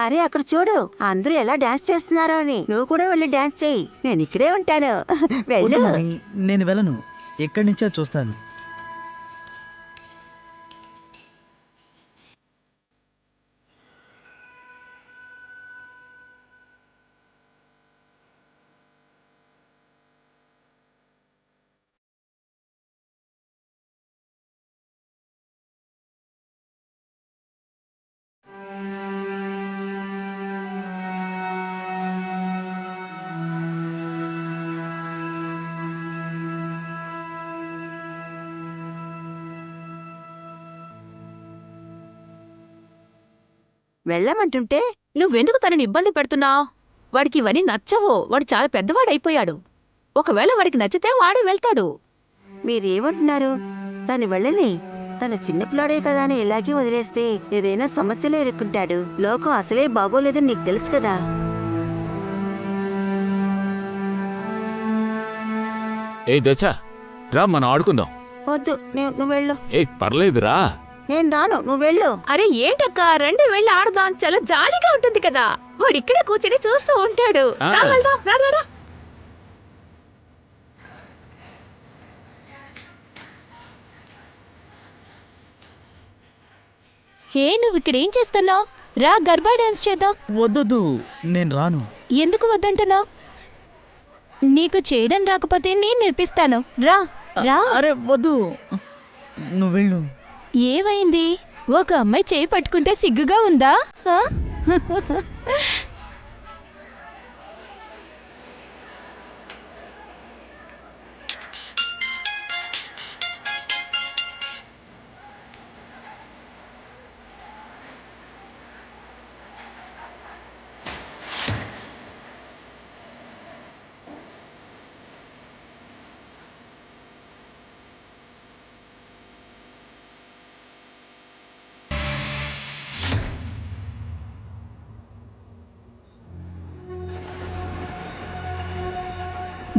అరే అక్కడ చూడు, అందరూ ఎలా డాన్స్ చేస్తున్నారో అని. నువ్వు కూడా వెళ్ళి డాన్స్ చెయ్యి, నేను ఇక్కడే ఉంటాను. వెళ్ళు. వద్దు మమ్మీ, నేను వెళ్ళను. ఎక్కడి నుంచో చూస్తాను. వెళ్ళమంటుంటే నువ్వెందుకు తనని ఇబ్బంది పెడుతున్నావు? వాడికి ఇవన్నీ నచ్చవు. వాడు చాలా పెద్దవాడైపోయాడు. ఒకవేళ వాడికి నచ్చితే వాడే వెళ్తాడు. మీరేమంటున్నారు? తను వెళ్ళని, తన చిన్నపిల్లాడే కదా అని ఇలాగే వదిలేస్తే ఏదైనా సమస్యలో ఇరుక్కుంటాడు. లోకం అసలే బాగోలేదని నీకు తెలుసు కదా. ఏ దశ, రా మనం ఆడుకుందాం. వద్దు, నువ్వు వెళ్ళు. ఏ పర్లేదురా. నేను రాను, నువ్వు వెళ్ళు. అరే ఏంటక్క, రండి వెళ్ళి ఆడదాం. చాలా జాలీగా ఉంటుంది కదా. వాడు ఇక్కడే కూర్చొని చూస్తూ ఉంటాడు. రా వెళ్దాం, రా రా రా. హే, నువ్వు ఇక్కడ ఏం చేస్తున్నావు? రా, గర్భా డాన్స్ చేద్దాం. వద్దొద్దు, నేను రాను. ఎందుకు వద్దంటున్నావు? నీకు చేయడం రాకపోతే నేను నేర్పిస్తాను. రా రా. అరే వద్దు, నువ్వు వెళ్ళు. ఏమైంది? ఒక అమ్మాయి చేయి పట్టుకుంటే సిగ్గుగా ఉందా? ఆ?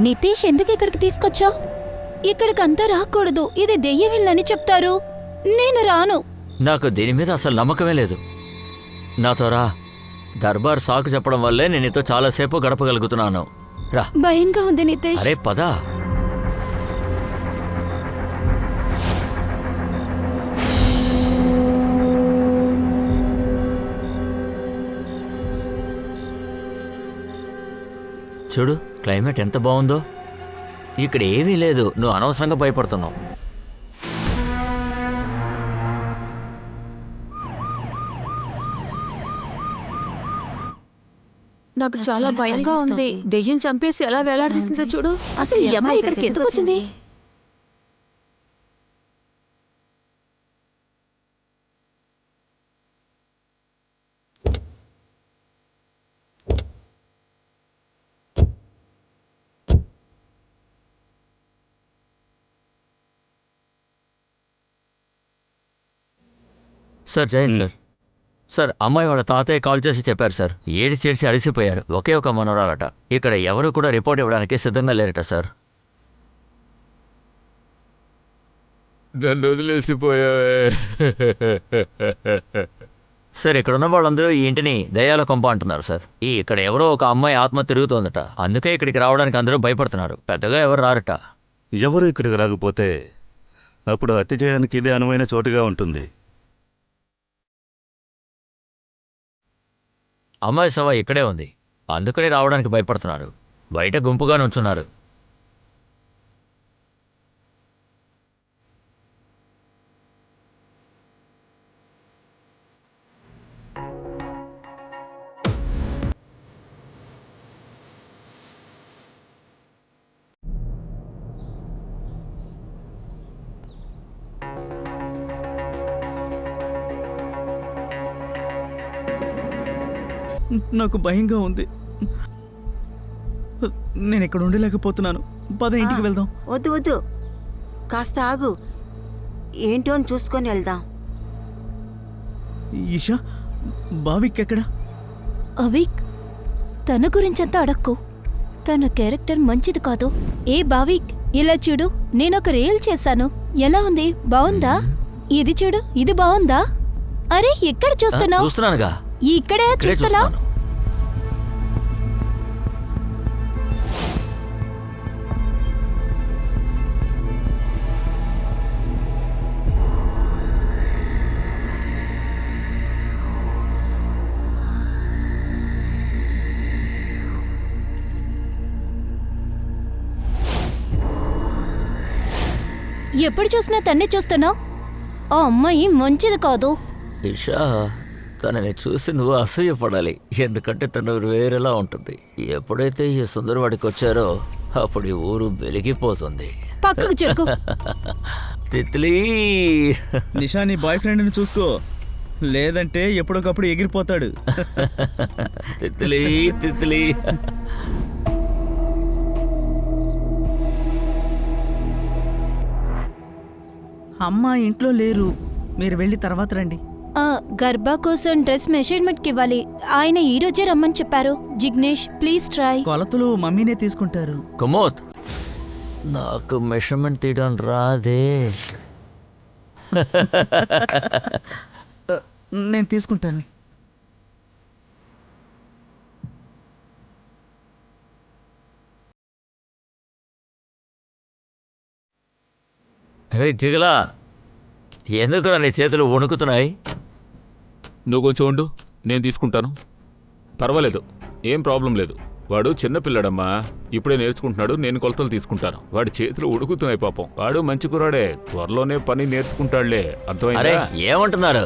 నితీష్, ఎందుకు ఇక్కడికి తీసుకొచ్చావు? ఇక్కడికంతా రాకూడదు, ఇది దెయ్యవిల్లని చెప్తారు. నేను రాను. నాకు దీని మీద అసలు నమ్మకమే లేదు. నాతో రా. దర్బార్ సాకు చెప్పడం వల్లే నేను నీతో చాలాసేపు గడపగలుగుతున్నాను. రా. భయంగా ఉంది నితీష్. అరే పద. చూడు, క్లైమేట్ ఎంత బాగుందో. ఇక్కడ ఏమీ లేదు, నువ్వు అనవసరంగా భయపడుతున్నావు. నాకు చాలా భయంగా ఉంది. దెయ్యం చంపేసి ఎలా వేలాడదీసిందో చూడు. అసలు ఈ అమ్మాయి ఇక్కడికి ఎందుకు వచ్చింది? Sir Jayant sir. సార్, అమ్మాయి వాళ్ళ తాతయ్య కాల్ చేసి చెప్పారు సార్. ఏడిచేసి అడిసిపోయారు. ఒకే ఒక మనోరాలట. ఇక్కడ ఎవరు కూడా రిపోర్ట్ ఇవ్వడానికి సిద్ధంగా లేరట సార్. నన్ను వదిలేసిపోయావే. సార్, ఇక్కడ ఉన్న వాళ్ళందరూ ఈ ఇంటిని దయ్యాల కొంప అంటున్నారు సార్. ఇక్కడ ఎవరో ఒక అమ్మాయి ఆత్మ తిరుగుతోందట. అందుకే ఇక్కడికి రావడానికి అందరూ భయపడుతున్నారు. పెద్దగా ఎవరు రారట. ఎవరు ఇక్కడికి రాకపోతే అప్పుడు హత్య చేయడానికి ఇదే అనువైన చోటుగా ఉంటుంది. అమ్మాయి సభ ఇక్కడే ఉంది. అందుకని రావడానికి భయపడుతున్నారు. బయట గుంపుగా నుంచున్నారు. నాకు భయంగా ఉంది. నేను ఇక్కడ ఉండలేకపోతున్నాను. పద, ఇంటికి వెళ్దాం. వద్దు వద్దు, కాస్త ఆగు. ఏంటో అని చూసుకొని వెళ్దాం. ఈషా, భావిక్ ఎక్కడా? అవిక్, తన గురించంతా అడక్కు. తన క్యారెక్టర్ మంచిది కాదు. ఏ భావిక్, ఇలా చూడు, నేనొక రీల్ చేశాను. ఎలా ఉంది? బావుందా? ఇది చూడు, ఇది బావుందా? అరే, ఎక్కడ చూస్తున్నావు? చూస్తున్నానుగా. ఇక్కడే ఇక్కడే చూస్తున్నావు? చూస్తున్నాను. ఎప్పుడు చూసినా తన్నే చూస్తున్నావు? ఆ అమ్మాయి మంచిది కాదు. ఇషా, తనని చూసి నువ్వు అసూయపడాలి. ఎందుకంటే తను వేరేలా ఉంటుంది. ఎప్పుడైతే ఈ సుందరవాడికి వచ్చారో అప్పుడు ఈ ఊరు వెలిగిపోతుంది. పక్కకు జరుగు. తిత్లీ, నిషా నీ బాయ్ ఫ్రెండ్ని చూసుకో, లేదంటే ఎప్పటికప్పుడు ఎగిరిపోతాడు. తిత్లీ, తిత్లీ. అమ్మ ఇంట్లో లేరు, మీరు వెళ్ళి తర్వాత రండి. గర్భా కోసం డ్రెస్ మెజర్మెంట్కి ఇవ్వాలి. ఆయన ఈ రోజే రమ్మని చెప్పారు. Jignesh please try. కొలతలు మమ్మీనే తీసుకుంటారు. కుమోత్, నాకు మెషర్మెంట్ తీయడం రాదే. నేను తీసుకుంటాను. రే జిగలా, ఎందుకురా నీ చేతులు వణుకుతున్నాయి? నువ్వు కొంచెం ఉండు, నేను తీసుకుంటాను. పర్వాలేదు, ఏం ప్రాబ్లం లేదు. వాడు చిన్నపిల్లడమ్మా, ఇప్పుడే నేర్చుకుంటున్నాడు. నేను కొలతలు తీసుకుంటాను. వాడి చేతులు ఉడుకుతున్నాయి పాపం. వాడు మంచి కురాడే, త్వరలోనే పని నేర్చుకుంటాడులే. అరే అర్థమైందా? ఏమంటున్నారు?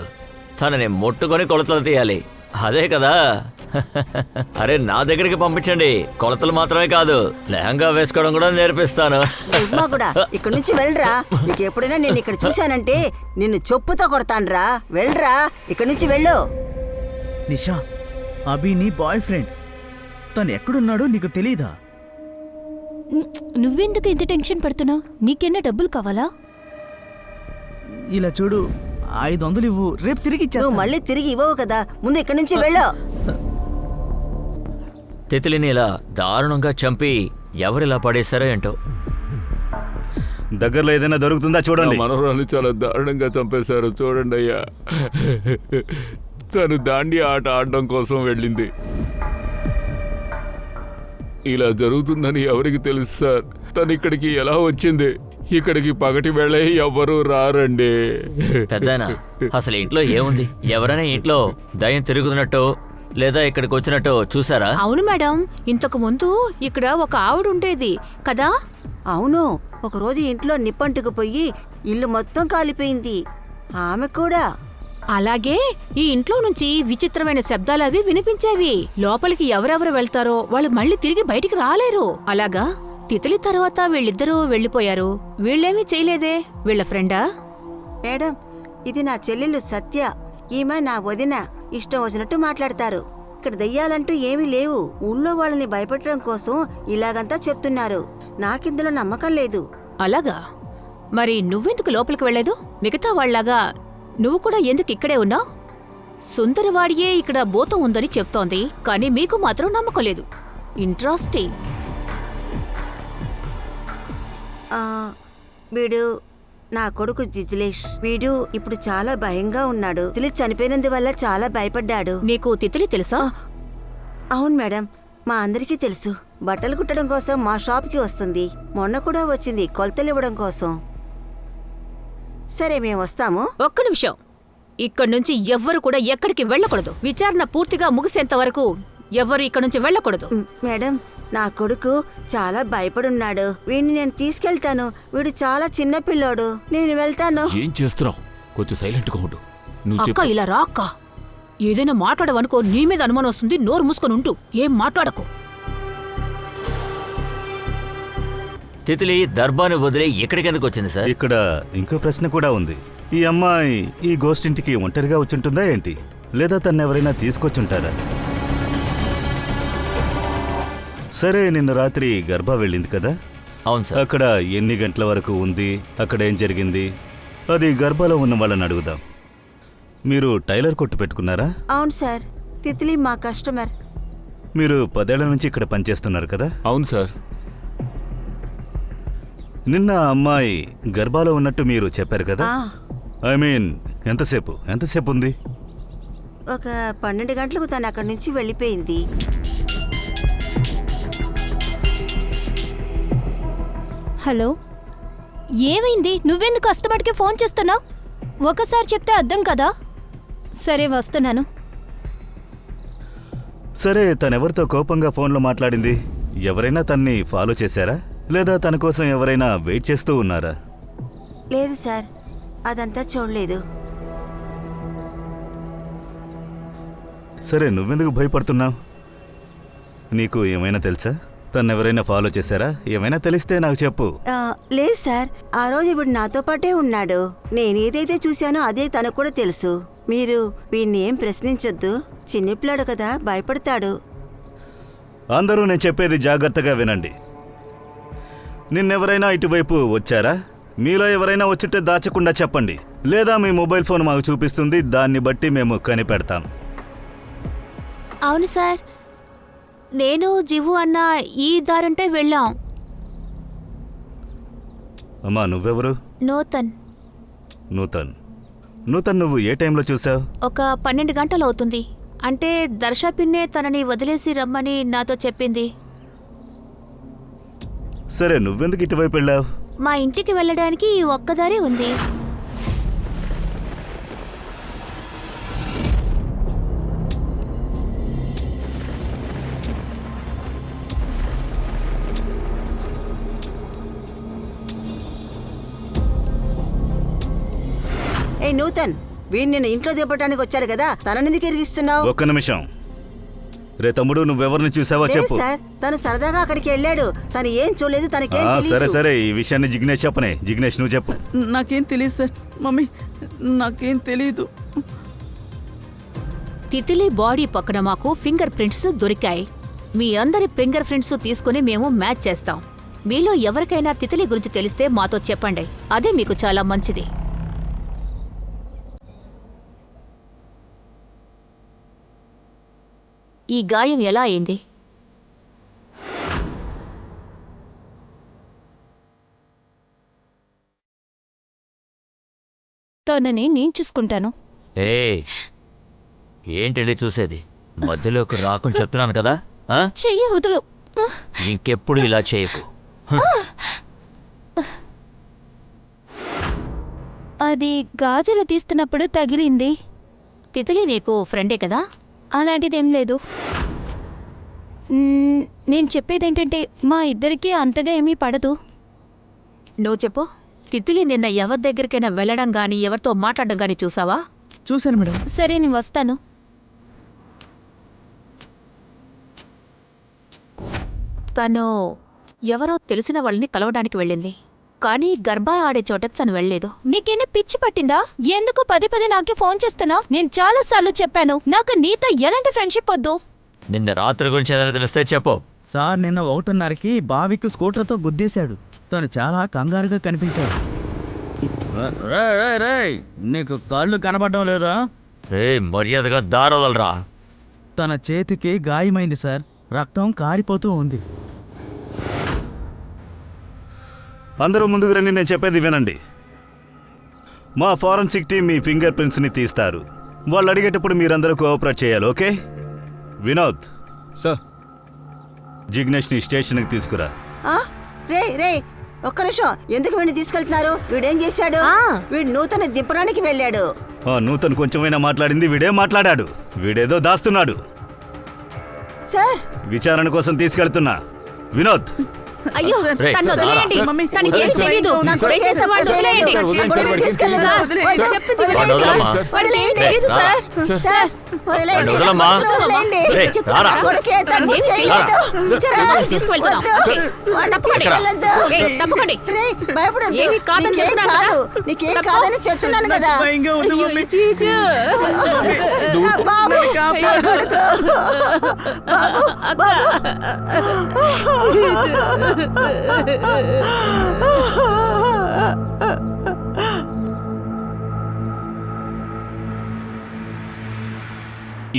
తనని ముట్టుకొని కొలతలు తీయాలి, అదే కదా? అరే నా దగ్గరికి పంపించండి. కొలతలు మాత్రమే కాదు, లెహంగా వేసుకోవడం కూడా నేర్పిస్తాను. ఉమ్మా కూడా ఇక్కడ నుంచి వెళ్ళరా. నీకు ఎప్పుడైనా నేను ఇక్కడ చూశానంటే నిన్ను చెప్పుతో కొడతానురా. వెళ్ళరా, ఇక్కడ నుంచి వెళ్ళు. నిషా, అభి నీ బాయ్ ఫ్రెండ్. తను ఎక్కడున్నాడో నీకు తెలీదా? నువ్వెందుకు ఇంత టెన్షన్ పడుతున్నావు? నీకేనా డబ్బులు కావాలా? ఇలా చూడు, 500 ఇవ్వు, రేపు తిరిగి నువ్వు ఇచ్చేస్తా. మళ్ళీ తిరిగి ఇవ్వవు కదా. ముందు ఇక్కడ నుంచి వెళ్ళు. తితిలిని ఇలా దారుణంగా చంపి ఎవరిలా పడేశారో ఏంటో. దగ్గరలో ఏదైనా దొరుకుతుందా చూడండి. నా మనవరాలు చాలా దారుణంగా చంపేశారు. చూడండి అయ్యా, తను దాండి ఆట ఆడడం కోసం వెళ్ళింది. ఇలా జరుగుతుందని ఎవరికి తెలుసు సార్? తను ఇక్కడికి ఎలా వచ్చింది? ఇక్కడికి పగటి వేళ ఎవ్వరూ రారండి. పెద్దాయనా, అసలు ఇంట్లో ఏముంది? ఎవరైనా ఇంట్లో దయ్యం తిరుగుతున్నట్టు లేదా ఇక్కడికి వచ్చినట్టు చూసారా? అవును మేడం, ఇంతకు ముందు ఇక్కడ ఒక ఆవిడ ఉండేది కదా. అవును, ఒకరోజు ఇంట్లో నిప్పంటుకుపోయి ఇల్లు మొత్తం కాలిపోయింది. ఆమె కూడా. అలాగే ఈ ఇంట్లో నుంచి విచిత్రమైన శబ్దాలు అవి వినిపించేవి. లోపలికి ఎవరెవరు వెళ్తారో వాళ్ళు మళ్ళీ తిరిగి బయటికి రాలేరు. అలాగా తితలి తర్వాత వీళ్ళిద్దరూ వెళ్ళిపోయారు. వీళ్ళేమీ చేయలేదే. వీళ్ళ ఫ్రెండా? మేడం, ఇది నా చెల్లెలు సత్య. ఈమె నా వదిన. ఇష్టం వచ్చినట్టు మాట్లాడతారు. ఇక్కడ దయ్యాలంటూ ఏమీ లేవు. ఊళ్ళో వాళ్ళని భయపెట్టడం కోసం ఇలాగంతా చెప్తున్నారు. నాకిందులో నమ్మకం లేదు. అలాగా? మరి నువ్వెందుకు లోపలికి వెళ్ళలేదు? మిగతా వాళ్ళలాగా నువ్వు కూడా ఎందుకు ఇక్కడే ఉన్నావు? సుందరవాడియే ఇక్కడ భూతం ఉందని చెప్తోంది, కానీ మీకు మాత్రం నమ్మకం లేదు. ఇంట్రెస్టింగ్. వీడు నా కొడుకు జిజ్లేష్. వీడు ఇప్పుడు చాలా భయంగా ఉన్నాడు. తిలి చనిపోయినందువల్ల చాలా భయపడ్డాడు. నీకు తితిలి తెలుసా? అవును మేడం, మా అందరికీ తెలుసు. బట్టలు కుట్టడం కోసం మా షాప్కి వస్తుంది. మొన్న కూడా వచ్చింది కొలతలు ఇవ్వడం కోసం. సరే, మేము వస్తాము. ఒక్క నిమిషం. ఇక్కడి నుంచి ఎవ్వరు కూడా ఎక్కడికి వెళ్ళకూడదు. విచారణ పూర్తిగా ముగిసేంత వరకు ఎవ్వరు ఇక్కడ నుంచి వెళ్ళకూడదు. మేడం, నా కొడుకు చాలా భయపడున్నాడు. వీడిని నేను తీసుకెళ్తాను. వీడు చాలా చిన్న పిల్లోడు. నేను వెళ్తాను. ఏం చేస్తున్నావు? కొంచెం సైలెంట్గా ఉండు. నువ్వు అక్క, చెప్పు. ఇలా రా అక్క. ఏదైనా మాట్లాడవనుకో, నీ మీద అనుమానం వస్తుంది. నోరు మూసుకొని ఉంటూ ఏం మాట్లాడకు. తితిలి దర్బాను వదిలి ఎక్కడికెందుకు వచ్చింది సార్? ఇక్కడ ఇంకో ప్రశ్న కూడా ఉంది. ఈ అమ్మాయి ఈ గోస్ట్ ఇంటికి ఒంటరిగా వచ్చుంటుందా ఏంటి? లేదా తను ఎవరైనా తీసుకొచ్చుంటారా? సరే, నిన్న రాత్రి గర్భ వెళ్ళింది కదా. అవును సార్. అక్కడ ఎన్ని గంటల వరకు ఉంది? అక్కడ ఏం జరిగింది? అది గర్భలో ఉన్న వాళ్ళని అడుగుదాం. మీరు టైలర్ కొట్టు పెట్టుకున్నారా? అవును సార్, తిత్లీ మా కస్టమర్. మీరు 10 ఏళ్ల నుంచి ఇక్కడ పనిచేస్తున్నారు కదా. అవును సార్. నిన్న అమ్మాయి గర్భాలో ఉన్నట్టు మీరు చెప్పారు కదా. ఆ, ఐ మీన్ ఎంతసేపు ఉంది? ఒక 12 గంటలకు తను అక్కడి నుంచి వెళ్ళిపోయింది. హలో, ఏమైంది? నువ్వెందుకు కష్టపడికి ఫోన్ చేస్తున్నావు? ఒకసారి చెప్తే అర్థం కదా. సరే, వస్తున్నాను. సరే, తనెవరితో కోపంగా ఫోన్లో మాట్లాడింది? ఎవరైనా తన్ని ఫాలో చేశారా, లేదా తన కోసం ఎవరైనా వెయిట్ చేస్తూ ఉన్నారా? లేదు సార్, అదంతా చూడలేదు. సరే, నువ్వెందుకు భయపడుతున్నావు? నీకు ఏమైనా తెలుసా? తన్నెవరైనా ఫాలో చేశారా? ఏమైనా తెలిస్తే నాకు చెప్పు. లేదు సార్, ఆ రోజు వీడు నాతో పాటే ఉన్నాడు. నేను ఏదైతే చూశానో అదే తనకు కూడా తెలుసు. మీరు వీడిని ఏం ప్రశ్నించొద్దు, చిన్నపిల్లాడు కదా, భయపడతాడు. అందరూ నేను చెప్పేది జాగ్రత్తగా వినండి. నిన్నెవరైనా ఇటువైపు వచ్చారా? మీలో ఎవరైనా వచ్చుంటే దాచకుండా చెప్పండి, లేదా మీ మొబైల్ ఫోన్ మాకు చూపిస్తుంది, దాన్ని బట్టి మేము కనిపెడతాం. అవును సార్, నేను జివ్వు అన్న ఈ దారంటే వెళ్ళాం. అమ్మా, నువ్వెవరు? నూతన్. నూతన్. నూతన్, నువ్వు ఏ టైంలో చూసావు? ఒక 12 గంటలు అవుతుంది. అంటే దర్శ పిన్నే తనని వదిలేసి రమ్మని నాతో చెప్పింది. సరే, నువ్వెందుకు ఇటువైపు వెళ్ళావు? మా ఇంటికి వెళ్ళడానికి ఈ ఒక్కదారి ఉంది. ఏ నూతన్, వీడు నిన్ను ఇంట్లో దింపడానికి వచ్చాడు కదా, తననెందుకు ఎరిగిస్తున్నావు? ఒక్క నిమిషం. రే తమ్ముడు, నువ్వెవరిని చూసావో లేదు చెప్పు. సార్, తను సరదాగా అక్కడికి వెళ్ళాడు. తను ఏం చూడలేదు, తనకేం సరే తెలియదు. సరే, ఈ విషయాన్ని జిగ్నేష్ చెప్పనే. జిగ్నేష్, నువ్వు చెప్పు. నాకేం తెలియదు సార్. మమ్మీ, నాకేం తెలీదు. తితిలి బాడీ పక్కన మాకు ఫింగర్ ప్రింట్స్ దొరికాయి. మీ అందరి ఫింగర్ ప్రింట్స్ తీసుకుని మేము మ్యాచ్ చేస్తాం. మీలో ఎవరికైనా తితిలి గురించి తెలిస్తే మాతో చెప్పండి, అదే మీకు చాలా మంచిది. ఈ గాయం ఎలా అయింది? తనని నేను చూసుకుంటాను. ఏంటి చూసేది? మధ్యలోకి రాకుండా చెప్తున్నాను కదా. చెయ్యి వదులు. ఇంకెప్పుడు ఇలా చేయకు. అది గాజులు తీస్తున్నప్పుడు తగిలింది. తితిలి నీకు ఫ్రెండే కదా? అలాంటిదేం లేదు. నేను చెప్పేదేంటంటే మా ఇద్దరికీ అంతగా ఏమీ పడదు. నువ్వు చెప్పు. తితిలి నిన్న ఎవరి దగ్గరికైనా వెళ్ళడం గాని ఎవరితో మాట్లాడడం గాని చూసావా? చూశాను మేడం. సరే, నేను వస్తాను. తను ఎవరో తెలిసిన వాళ్ళని కలవడానికి వెళ్ళింది, కానీ గర్భా ఆడే చోటకి తను వెళ్ళలేదు. నీకేనా పిచ్చి పట్టిందా? ఎందుకు పదే పదే నాకే ఫోన్ చేస్తున్నావు? నేను చాలా సార్లు చెప్పాను, నాకు నీతో ఎలాంటి ఫ్రెండ్షిప్ వద్దు. నిన్న రాత్రి గురించి ఏదైనా తెలిస్తే చెప్పు. సార్, నిన్న 1:30కి బావికి స్కూటర్తో గుద్దేశాడు. తను చాలా కంగారుగా కనిపించాడు. నీకు కాళ్ళు కనబడడం లేదా? మర్యాదగా దారవదలరా. తన చేతికి గాయమైంది సార్, రక్తం కారిపోతూ ఉంది. అందరూ ముందుకు రండి, నేను చెప్పేది వినండి. మా ఫారెన్సిక్ టీం మీ ఫింగర్ ప్రింట్స్ని తీస్తారు. వాళ్ళు అడిగేటప్పుడు మీరందరూ కోఆపరేట్ చేయాలి, ఓకే? వినోద్ సార్, జిగ్నేష్ని స్టేషన్కి తీసుకురా. రే రే, ఒక్క నిమిషం. ఎందుకు వీడిని తీసుకెళ్తున్నారు? వీడేం చేశాడు? వీడు నూతన దింపడానికి వెళ్ళాడు. నూతన్ కొంచెమైనా మాట్లాడింది, వీడే మాట్లాడాడు. వీడేదో దాస్తున్నాడు. సార్, విచారణ కోసం తీసుకెళ్తున్నా. వినోద్, అయ్యో, రేయ్, తను సార్, వదిలేయండి. మమ్మీ, తనకి ఏం తెలీదు. నాకు దయచేసి కేసు వాడిని చేయలేదు. వదిలేయండి. నా కొడుకుని తీసుకెళ్ళరా? వద్దు. చెప్పింది వదిలేయండి వదలమ్మా. సార్. వదిలేయండి. తెలీదు సార్. సార్, వదిలేయండి. వదలమ్మా. వదిలేయండి. రేయ్, రారా. నా కొడుకే తప్పు ఏం చేయలేదు. విచారణకి తీసుకువెళ్తున్నాం. వద్దు. ఓకే. వాడిని తప్పకండి. తీసుకెళ్ళొద్దు. ఏయ్, తప్పకండి. రేయ్, భయపడొద్దు. ఏమీ కాదని నీకేం చెప్తున్నాను కాదు. కదా. నీకేం తప్పు. కాదని చెప్తున్నాను కదా. భయంగా ఉంది అయ్యో, మమ్మీ. చీచు. నా బాబు, నా కొడుకు.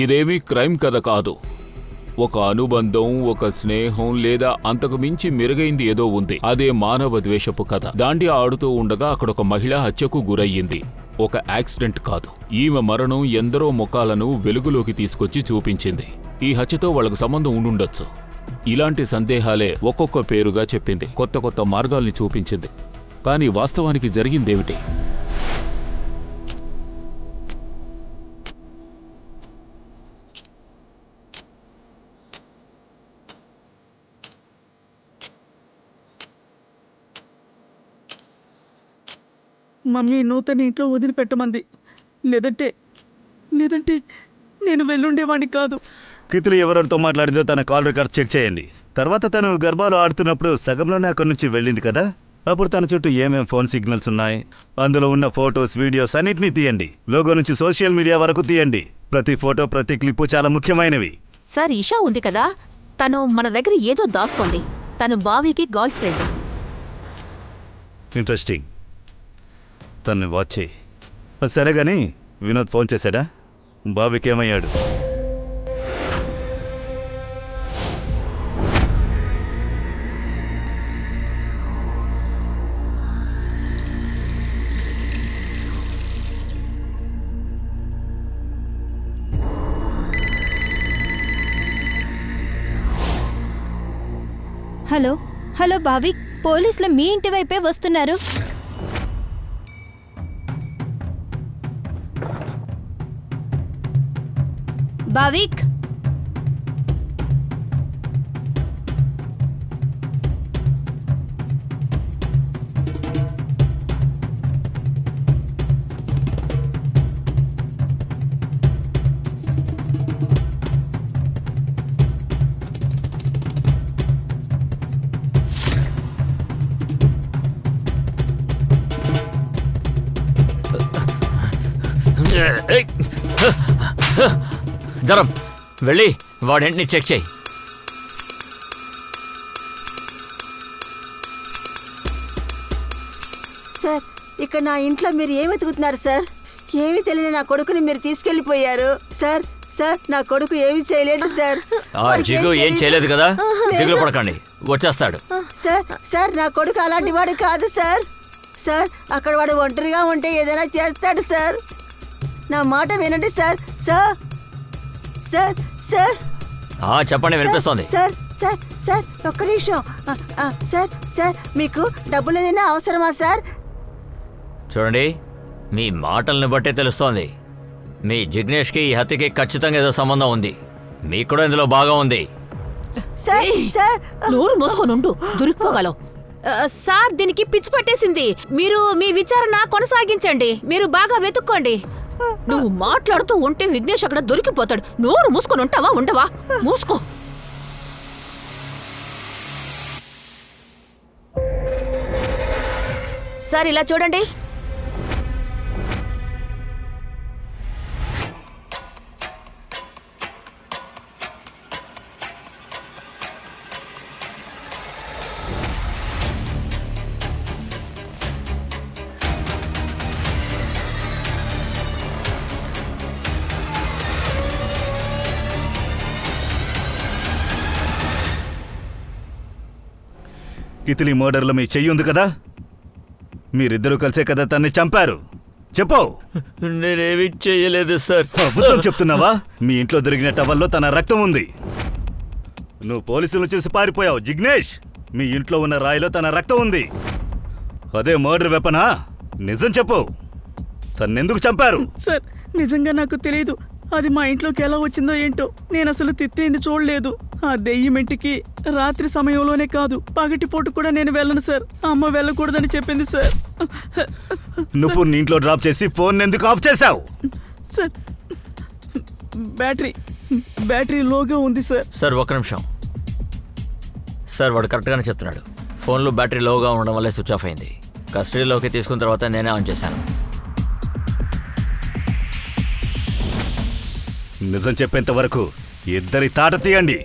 ఇదేమీ క్రైమ్ కథ కాదు. ఒక అనుబంధం, ఒక స్నేహం, లేదా అంతకు మించి మెరుగైంది ఏదో ఉంది. అదే మానవ ద్వేషపు కథ. దాండియా ఆడుతూ ఉండగా అక్కడొక మహిళ హత్యకు గురయ్యింది. ఒక యాక్సిడెంట్ కాదు. ఈమె మరణం ఎందరో ముఖాలను వెలుగులోకి తీసుకొచ్చి చూపించింది. ఈ హత్యతో వాళ్లకు సంబంధం ఉండుండొచ్చు. ఇలాంటి సందేహాలే ఒక్కొక్క పేరుగా చెప్పింది, కొత్త కొత్త మార్గాల్ని చూపించింది. కానీ వాస్తవానికి జరిగిందేమిటి? మమ్మీ నూతని ఇంట్లో వదిలిపెట్టమంది. లేదంటే నేను వెళ్ళుండేవాడిని కాదు. కితిలి ఎవరితో మాట్లాడిందో తన కాల్ రికార్డ్ చెక్ చేయండి. తర్వాత తను గర్భాలు ఆడుతున్నప్పుడు సగంలోనే అక్కడి నుంచి వెళ్ళింది కదా, అప్పుడు తన చుట్టూ ఏమేం ఫోన్ సిగ్నల్స్ ఉన్నాయి, అందులో ఉన్న ఫొటోస్, వీడియోస్ అన్నిటినీ తీయండి. లోగో నుంచి సోషల్ మీడియా వరకు తీయండి. ప్రతి ఫోటో, ప్రతి క్లిప్పు చాలా ముఖ్యమైనవి. సార్, ఇషా ఉంది కదా, తను మన దగ్గర ఏదో దాస్తోంది. తను బావికి గర్ల్ ఫ్రెండ్. ఇంట్రెస్టింగ్. తన్ని వాచ్ చేయి. సరే కానీ వినోద్ ఫోన్ చేశాడా? బావికి ఏమయ్యాడు? హలో హలో భావిక్, పోలీసులు మీ ఇంటి వైపే వస్తున్నారు. భావిక్, జరం వెళ్ళి వాడింటిని చెక్ చేయి. సార్, ఇక్కడ నా ఇంట్లో మీరు ఏమి వెతుకుతున్నారు సార్? ఏమీ తెలియని నా కొడుకుని మీరు తీసుకెళ్లిపోయారు సార్. సార్, నా కొడుకు ఏమీ చేయలేదు సార్. జిగు ఏం చేయలేదు కదా, దిగులు పడకండి, వచ్చేస్తాడు. సార్ సార్, నా కొడుకు అలాంటి వాడు కాదు సార్. సార్, అక్కడ వాడు ఒంటరిగా ఉంటే ఏదైనా చేస్తాడు సార్. నా మాట వినండి సార్. సార్ సార్ సార్ చెప్పండి, వినిపిస్తోంది. సార్ సార్ సార్, ఒక్క నిమిషం. సార్ సార్, మీకు డబ్బులు ఏదైనా అవసరమా సార్? చూడండి, మీ మాటల్ని బట్టే తెలుస్తోంది మీ జిగ్నేష్కి ఈ హత్యకి ఖచ్చితంగా ఏదో సంబంధం ఉంది. మీకు కూడా ఇందులో బాగా ఉంది. సార్ సార్, నోరు మూసుకొని ఉండు, దొరికిపోగలవు. సార్, దీనికి పిచ్చి పట్టేసింది. మీరు మీ విచారణ కొనసాగించండి, మీరు బాగా వెతుక్కోండి. నువ్వు మాట్లాడుతూ ఉంటే విఘ్నేష్ అక్కడ దొరికిపోతాడు. నోరు మూసుకొని ఉంటావా? ఉండవా? మూసుకో. సార్, ఇలా చూడండి. కితిలి మర్డర్లో మీ చెయ్యి ఉంది కదా, మీరిద్దరూ కలిసే కదా తన్ని చంపారు. చెప్పు. నేనేమి చేయలేదు సార్. అబద్ధం చెప్తున్నావా? మీ ఇంట్లో దొరికిన టవల్లో తన రక్తం ఉంది. నువ్వు పోలీసులను చూసి పారిపోయావు. జిగ్నేష్, మీ ఇంట్లో ఉన్న రాయిలో తన రక్తం ఉంది. అదే మర్డర్ వెపనా? నిజం చెప్పు. తన్నెందుకు చంపారు? సార్, నిజంగా నాకు తెలియదు. అది మా ఇంట్లోకి ఎలా వచ్చిందో ఏంటో. నేను అసలు తిత్తిని చూడలేదు. ఆ దెయ్యమింటికి రాత్రి సమయంలోనే కాదు, పగటిపూట కూడా నేను వెళ్ళను సార్. అమ్మ వెళ్ళకూడదని చెప్పింది సార్. నువ్వు నీ ఇంట్లో డ్రాప్ చేసి ఫోన్ ఎందుకు ఆఫ్ చేశావు? సార్, బ్యాటరీ లోగా ఉంది సార్. సార్, ఒక్క నిమిషం సార్. వాడు కరెక్ట్గానే చెప్తున్నాడు. ఫోన్లో బ్యాటరీ లోగా ఉండడం వల్లే స్విచ్ ఆఫ్ అయింది. కస్టడీలోకి తీసుకున్న తర్వాత నేనే ఆన్ చేశాను. నిజం చెప్పేంత వరకు ఇద్దరి తాట తీయండి.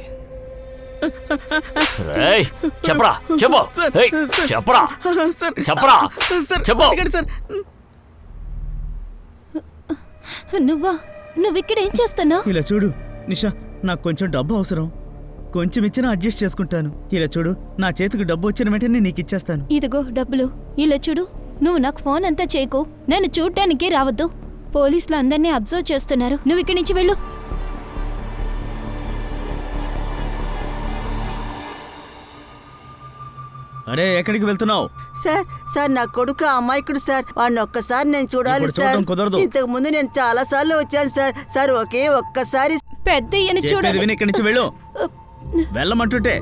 చెప్పరా, చెప్పు. చెప్పరా, చెప్పరా, చెప్పు. నువ్విక్కడేం చేస్తున్నావు? ఇలా చూడు నిషా, నాకు కొంచెం డబ్బు అవసరం. కొంచెం ఇచ్చినా అడ్జస్ట్ చేసుకుంటాను. ఇలా చూడు, నా చేతికి డబ్బు వచ్చిన వెంటనే నీకు ఇచ్చేస్తాను. ఇదిగో డబ్బులు. ఇలా చూడు, నువ్వు నాకు ఫోన్ అంతా చేయకు. నన్ను చూడ్డానికి రావద్దు. పోలీసులు అందరినీ అబ్జర్వ్ చేస్తున్నారు. నువ్వు ఇక్కడి నుంచి వెళ్ళు. అరే ఎక్కడికి వెళ్తున్నావు? సార్ సార్ నా కొడుకు అమాయకుడు సార్. వాడిని ఒక్కసారి నేను చూడాలి ఇప్పుడు సార్. చూడడం కుదరదు. ఇంతకు ముందు నేను చాలా సార్లు వచ్చాను సార్. సార్ ఒకే ఒక్కసారి. పెద్దయ్యని చెప్పేది చూడాలి. విని ఇక్కడి నుంచి వెళ్ళు. వెళ్ళమంటుంటే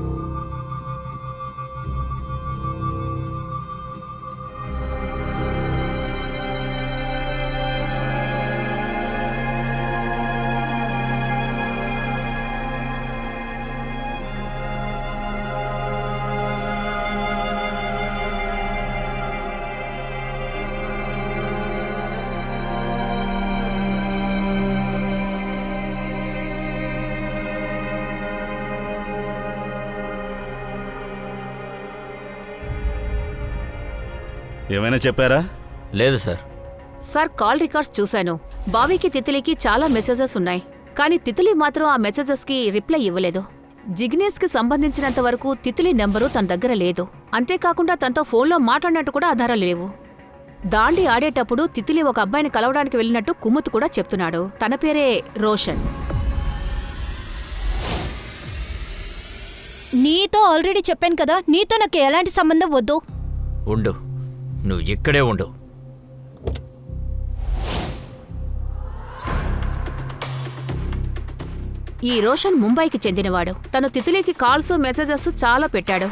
ఏమైనా చెప్పారా? లేదు సార్. సార్ కాల్ రికార్డ్స్ చూశాను. బావీకి తితిలికి చాలా మెసేజెస్ ఉన్నాయి, కానీ తితిలి మాత్రం ఆ మెసేజెస్కి రిప్లై ఇవ్వలేదు. జిగ్నేష్కి సంబంధించినంత వరకు తితిలి నెంబరు తన దగ్గర లేదు. అంతేకాకుండా తనతో ఫోన్లో మాట్లాడినట్టు కూడా ఆధారాలు లేవు. దాండి ఆడేటప్పుడు తితిలి ఒక అబ్బాయిని కలవడానికి వెళ్ళినట్టు కుముత్ కూడా చెప్తున్నాడు. తన పేరే రోషన్. నీతో ఆల్రెడీ చెప్పాను కదా, నీతో నాకు ఎలాంటి సంబంధం వద్దు. ఉండు, నువ్వు ఇక్కడే ఉండు. ఈ రోషన్ ముంబైకి చెందినవాడు. తను తితిలికి కాల్స్ మెసేజెస్ చాలా పెట్టాడు.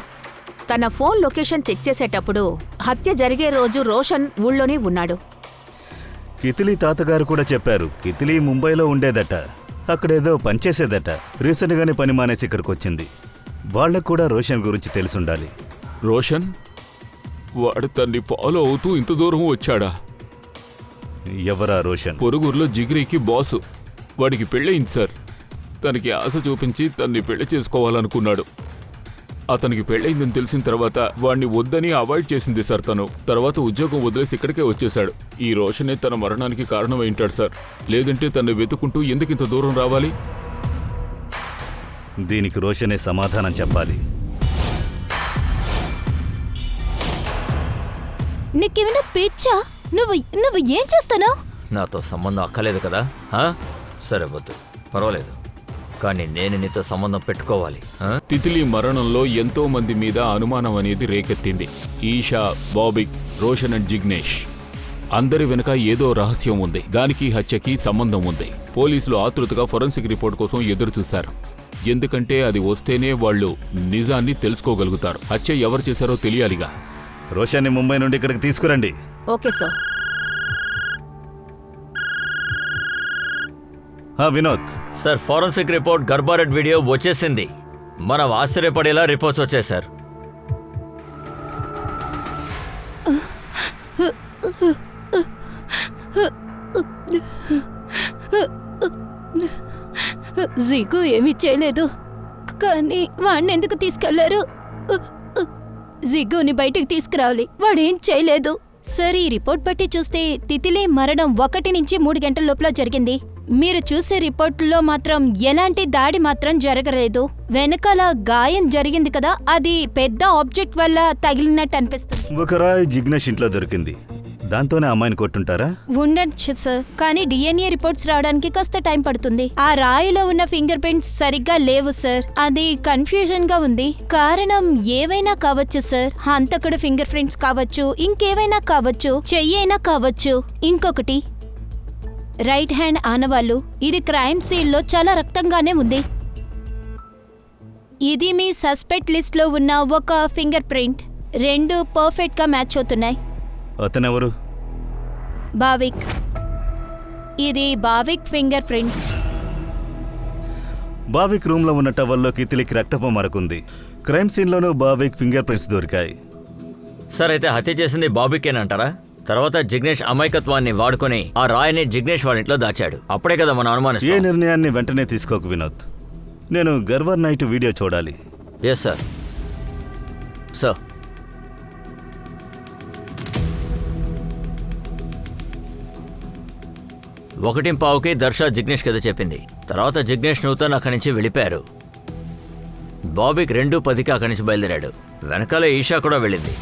తన ఫోన్ లొకేషన్ చెక్ చేసేటప్పుడు హత్య జరిగే రోజు రోషన్ ఊళ్ళోనే ఉన్నాడు. కితిలి తాతగారు కూడా చెప్పారు. కితిలి ముంబైలో ఉండేదట, అక్కడేదో పనిచేసేదట. రీసెంట్గానే పని మానేసి ఇక్కడికి వచ్చింది. వాళ్ళకు కూడా రోషన్ గురించి తెలిసుండాలి. రోషన్ వాడు తన్ని ఫాలో అవుతూ ఇంత దూరం వచ్చాడా? ఎవరా రోషన్? పొరుగురులో జిగ్రీకి బాసు. వాడికి పెళ్ళయింది సార్. తనకి ఆశ చూపించి తన్ని పెళ్లి చేసుకోవాలనుకున్నాడు. అతనికి పెళ్ళయిందని తెలిసిన తర్వాత వాడిని వద్దని అవాయిడ్ చేసింది సార్ తను. తర్వాత ఉద్యోగం వదిలేసి ఇక్కడికే వచ్చేశాడు. ఈ రోషనే తన మరణానికి కారణం ఏంటాడు సార్. లేదంటే తను వెతుకుంటూ ఎందుకు ఇంత దూరం రావాలి? దీనికి రోషనే సమాధానం చెప్పాలి. నీకేమైనా పిచ్చా? నువ్వు ఏం చేస్తాను? నాతో సంబంధం అక్కలేదు కదా? సరే వద్దు, పర్వాలేదు, కానీ నేను నీతో సంబంధం పెట్టుకోవాలి. తితిలి మరణంలో ఎంతో మంది మీద అనుమానం అనేది రేకెత్తింది. ఈషా, బాబిక్, రోషన్ అండ్ జిగ్నేష్ అందరి వెనుక ఏదో రహస్యం ఉంది. దానికి హత్యకి సంబంధం ఉంది. పోలీసులు ఆతృతగా ఫోరెన్సిక్ రిపోర్ట్ కోసం ఎదురుచూశారు. ఎందుకంటే అది వస్తేనే వాళ్ళు నిజాన్ని తెలుసుకోగలుగుతారు. హత్య ఎవరు చేశారో తెలియాలిగా. రోషన్ని ముంబై నుండి ఇక్కడికి తీసుకురండి. Okay sir. Vinod sir, forensic report గర్భారెడ్ వీడియో వచ్చేసింది. మనం ఆశ్చర్యపడేలా రిపోర్ట్స్ వచ్చాయి సార్. జిగు ఏమీ చేయలేదు, కానీ వాడిని ఎందుకు తీసుకెళ్లారు? జిగ్గుని బయటికి తీసుకురావాలి. వాడేం చేయలేదు. సరే, ఈ రిపోర్ట్ బట్టి చూస్తే తితిలి మరణం 1 నుంచి 3 గంటల లోపల జరిగింది. మీరు చూసే రిపోర్టులో మాత్రం ఎలాంటి దాడి మాత్రం జరగలేదు. వెనకాల గాయం జరిగింది కదా, అది పెద్ద ఆబ్జెక్ట్ వల్ల తగిలినట్టు అనిపిస్తుంది. ఒక రాయి జిగ్నేష్ ఇంట్లో దొరికింది. దాంతోనే అమ్మాయిని కొట్టుంటారా? ఉండొచ్చు సార్, కానీ డిఎన్ఏ రిపోర్ట్స్ రావడానికి కాస్త టైం పడుతుంది. ఆ రాయిలో ఉన్న ఫింగర్ ప్రింట్స్ సరిగ్గా లేవు సార్. అది కన్ఫ్యూజన్ గా ఉంది. కారణం ఏవైనా కావచ్చు సార్. హంతకుడు ఫింగర్ ప్రింట్స్ కావచ్చు, ఇంకేవైనా కావచ్చు, చెయ్యైనా కావచ్చు. ఇంకొకటి, రైట్ హ్యాండ్ ఆనవాళ్ళు. ఇది క్రైమ్ సీన్ లో చాలా రక్తంగానే ఉంది. ఇది మీ సస్పెక్ట్ లిస్ట్ లో ఉన్న ఒక ఫింగర్ ప్రింట్. 2 పర్ఫెక్ట్ గా మ్యాచ్ అవుతున్నాయి. అతనెవరు? బావిక్. ఇది బావిక్ ఫింగర్ ప్రింట్స్. బావిక్ రూమ్ లో ఉన్న టవల్లో కితిలికి రక్తపు మరకుంది. క్రైమ్ సీన్ లోనూ బావిక్ ఫింగర్ ప్రింట్స్ దొరికాయి. సార్, అయితే హత్య చేసింది బాబికేనంటారా? తర్వాత జిగ్నేష్ అమాయకత్వాన్ని వాడుకొని ఆ రాయిని జిగ్నేష్ వాళ్ళ ఇంట్లో దాచాడు. అప్పుడే కదా మనం ఏ అనుమానిస్తాం. నిర్ణయాన్ని వెంటనే తీసుకోకు వినోద్. నేను గర్వర్ నైట్ వీడియో చూడాలి. Yes sir. సార్, ఒకటి పావుకి దర్శ జిగ్నేష్ కథ చెప్పింది. తర్వాత జిగ్నేష్ నూతన్ అక్కడి నుంచి వెళ్ళిపోయారు. బాబీకి 2:10కి అక్కడి నుంచి బయలుదేరాడు. వెనకాల ఈషా కూడా వెళ్ళింది.